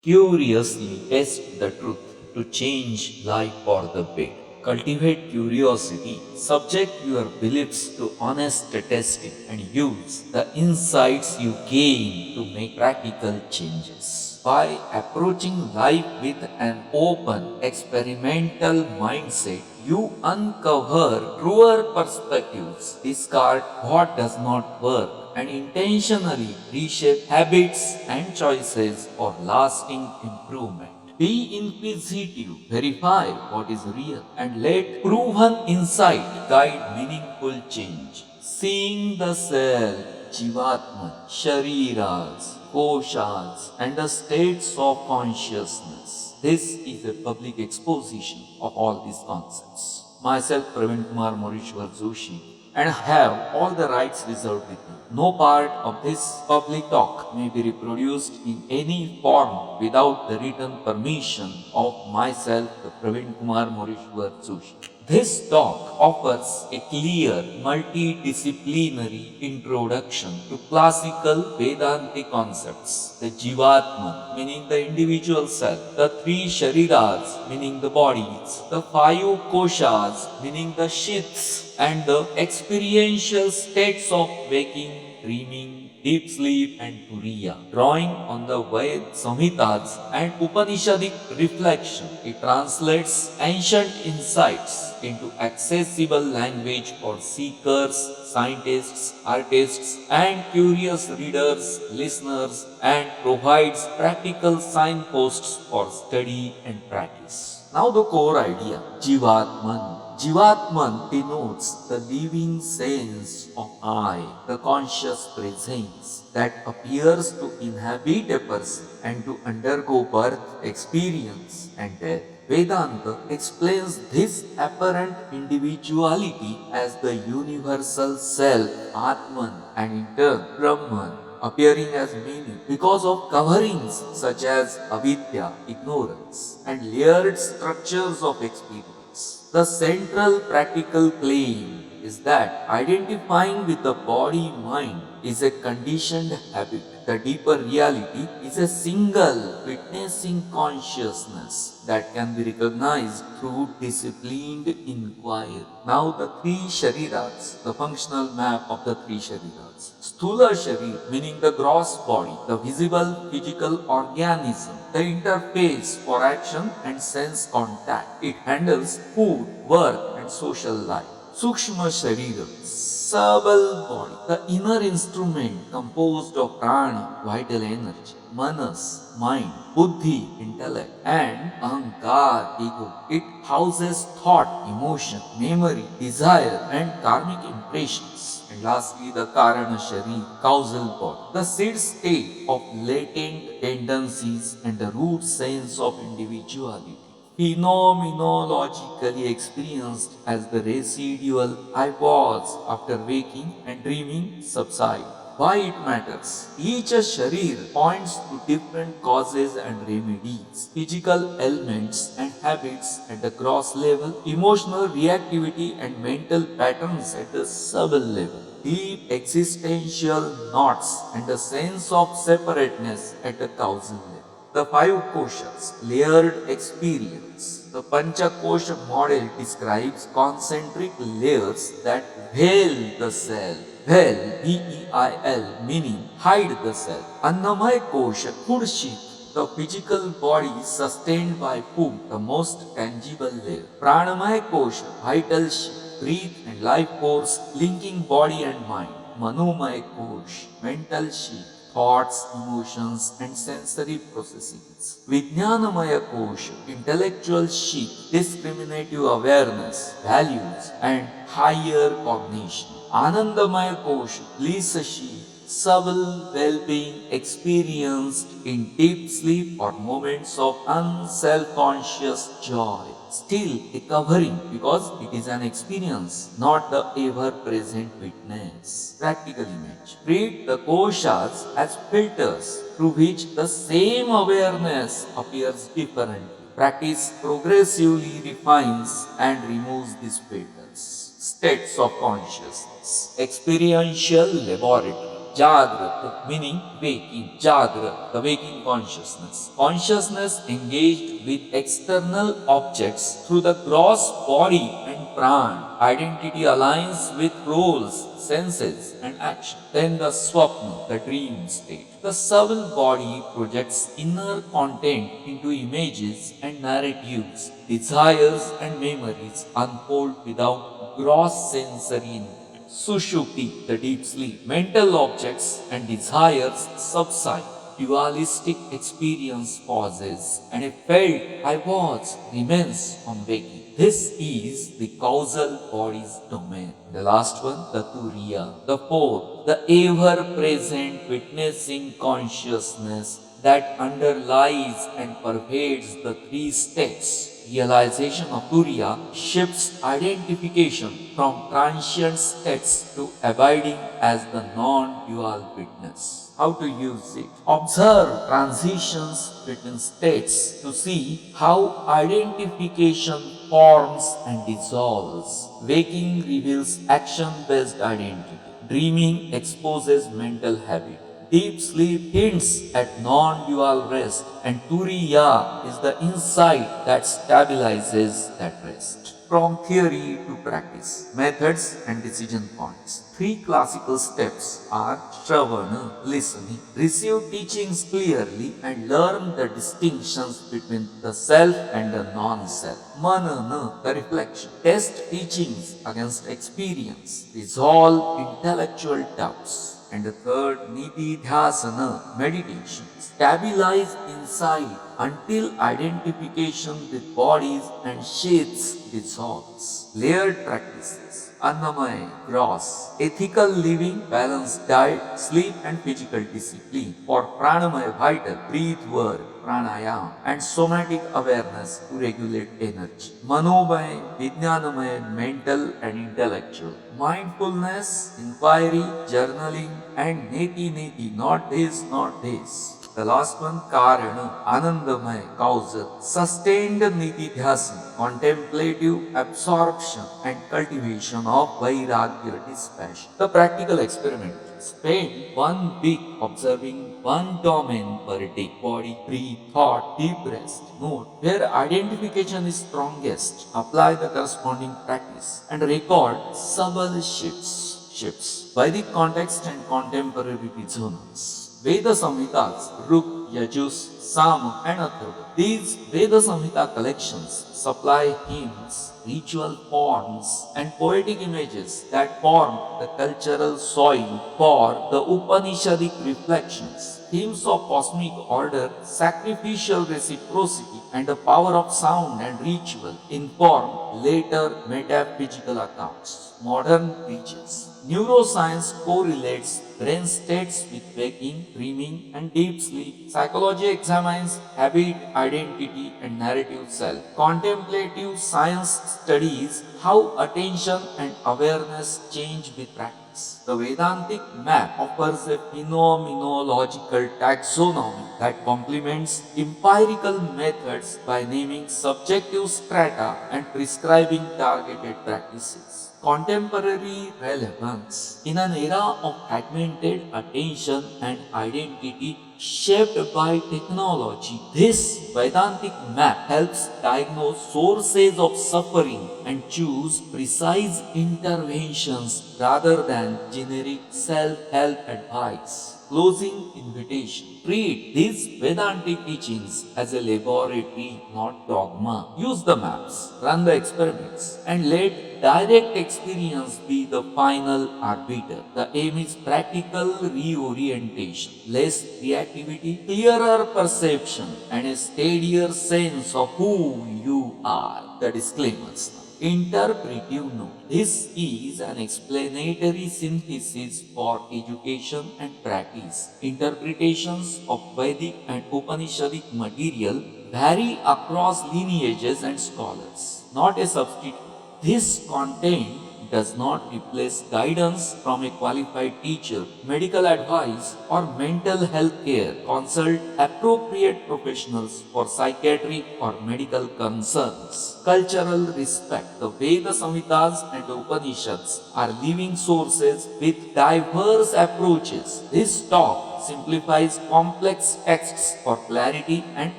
Curiously test the truth to change life for the better. Cultivate curiosity, subject your beliefs to honest testing, and use the insights you gain to make practical changes. By approaching life with an open, experimental mindset, you uncover truer perspectives, discard what does not work, and intentionally reshape habits and choices for lasting improvement. Be inquisitive, verify what is real, and let proven insight guide meaningful change. Seeing the self, Jivatman, Shariras, Koshas, and the states of consciousness. This is a public exposition of all these concepts. Myself, Praveen Kumar Morishwar Joshi, and have all the rights reserved with me. No part of this public talk may be reproduced in any form without the written permission of myself, Praveen Kumar Morishwar Joshi. This talk offers a clear, multidisciplinary introduction to classical Vedantic concepts. The Jivatman, meaning the individual self, the three Shariras, meaning the bodies, the five Koshas, meaning the sheaths, and the experiential states of waking, dreaming, deep sleep, and turiya. Drawing on the Ved Samhitas and Upanishadic reflection, it translates ancient insights into accessible language for seekers, scientists, artists, and curious readers, listeners, and provides practical signposts for study and practice. Now the core idea, Jivatman. Jivatman denotes the living sense of I, the conscious presence that appears to inhabit a person and to undergo birth, experience, and death. Vedanta explains this apparent individuality as the universal self, Atman, and in turn, Brahman, appearing as many because of coverings such as avidya, ignorance, and layered structures of experience. The central practical claim is that identifying with the body mind is a conditioned habit. The deeper reality is a single witnessing consciousness that can be recognized through disciplined inquiry. Now the three shariras, the functional map of the three shariras. Sthula sharir, meaning the gross body, the visible physical organism, the interface for action and sense contact. It handles food, work, and social life. Sukshma Sharira, subtle body, the inner instrument composed of prana, vital energy, manas, mind, buddhi, intellect, and ahankar, ego. It houses thought, emotion, memory, desire, and karmic impressions. And lastly, the Karana Sharir, causal body, the seed state of latent tendencies and the root sense of individuality phenomenologically experienced as the residual I was after waking and dreaming subside. Why it matters? Each sharir points to different causes and remedies, physical ailments and habits at the gross level, emotional reactivity and mental patterns at the subtle level, deep existential knots and a sense of separateness at the causal level. The five koshas, layered experience. The Pancha Kosha model describes concentric layers that veil the cell. Veil, V-E-I-L, meaning hide the cell. Annamaya Kosha, food sheath, the physical body sustained by food, the most tangible layer. Pranamaya Kosha, vital sheath, breath and life force linking body and mind. Manomaya Kosh, mental sheath, thoughts, emotions, and sensory processings. Vijnanamaya Kosha, intellectual sheath, discriminative awareness, values, and higher cognition. Anandamaya Kosha, bliss sheath, subtle well-being experienced in deep sleep or moments of unself-conscious joy. Still a covering because it is an experience, not the ever-present witness. Practical image. Treat the koshas as filters through which the same awareness appears differently. Practice progressively refines and removes these filters. States of consciousness. Experiential laboratory. Jagrat, meaning waking. Jagrat, the waking consciousness. Consciousness engaged with external objects through the gross body and pran. Identity aligns with roles, senses, and action. Then the swapna, the dream state. The subtle body projects inner content into images and narratives. Desires and memories unfold without gross sensory input. Sushupti, the deep sleep. Mental objects and desires subside. Dualistic experience pauses, and a felt I was remains on waking. This is the causal body's domain. The last one, the Turiya, the fourth, the ever-present witnessing consciousness that underlies and pervades the three states. Realization of Turiya shifts identification from transient states to abiding as the non-dual witness. How to use it? Observe transitions between states to see how identification forms and dissolves. Waking reveals action-based identity. Dreaming exposes mental habit. Deep sleep hints at non-dual rest, and Turiya is the insight that stabilizes that rest. From theory to practice, methods and decision points. Three classical steps are Shravana, listening, receive teachings clearly and learn the distinctions between the self and the non-self. Manana, the reflection, test teachings against experience, resolve intellectual doubts. And the third, Nididhyasana, meditation. Stabilize insight until identification with bodies and shapes dissolves. Layered practices. Annamaya, gross. Ethical living, balanced diet, sleep and physical discipline. For Pranamaya, vital, breathe work, pranayama, and somatic awareness to regulate energy. Manomaya, Vijnanamaya, mental and intellectual. Mindfulness, inquiry, journaling, and neti, not this, not this. The last one, Karana, Anandamaya, causal, sustained nididhyasana, contemplative absorption and cultivation of vairagya, dispassion. The practical experiment. Spend 1 week observing one domain per day. Body, breathe, thought, deep rest. Note where identification is strongest. Apply the corresponding practice and record subtle shifts. Vedic context and contemporary resonance. Veda Samhitas, Ruk, Yajus, Sama, and Atharva. These Veda Samhita collections supply hymns, ritual forms, and poetic images that form the cultural soil for the Upanishadic reflections. Themes of cosmic order, sacrificial reciprocity, and the power of sound and ritual inform later metaphysical accounts. Modern preachers. Neuroscience correlates brain states with waking, dreaming, and deep sleep. Psychology examines habit, identity, and narrative self. Contemplative science studies how attention and awareness change with practice. The Vedantic map offers a phenomenological taxonomy that complements empirical methods by naming subjective strata and prescribing targeted practices. Contemporary relevance. In an era of fragmented attention and identity shaped by technology, this Vedantic map helps diagnose sources of suffering and choose precise interventions rather than generic self-help advice. Closing invitation. Treat these Vedantic teachings as a laboratory, not dogma. Use the maps, run the experiments, and let direct experience be the final arbiter. The aim is practical reorientation, less reactivity, clearer perception, and a steadier sense of who you are. The disclaimers. Interpretive note. This is an explanatory synthesis for education and practice. Interpretations of Vedic and Upanishadic material vary across lineages and scholars, not a substitute. This content does not replace guidance from a qualified teacher, medical advice, or mental health care. Consult appropriate professionals for psychiatric or medical concerns. Cultural respect. The Veda Samhitas and Upanishads are living sources with diverse approaches. This talk simplifies complex texts for clarity and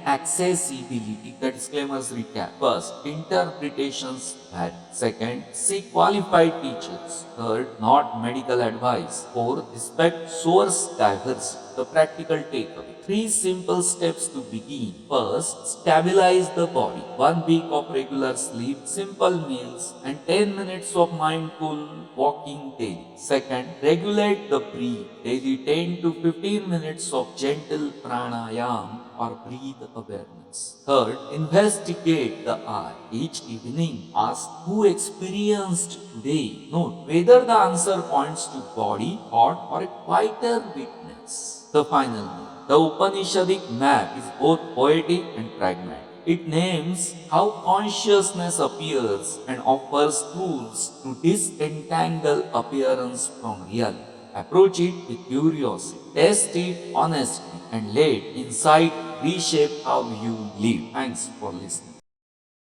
accessibility. The disclaimers recap. First, interpretations vary. Second, seek qualified teachers. Third, not medical advice. Fourth, respect source diversity. The practical takeaway. Three simple steps to begin. First, stabilize the body. 1 week of regular sleep, simple meals, and 10 minutes of mindful walking daily. Second, regulate the breath. Daily 10 to 15 minutes of gentle pranayam or breathe awareness. Third, investigate the I. Each evening, ask who experienced today. Note whether the answer points to body, thought, or a quieter witness. The final note. The Upanishadic map is both poetic and pragmatic. It names how consciousness appears and offers tools to disentangle appearance from reality. Approach it with curiosity, test it honestly, and let insight reshape how you live. Thanks for listening.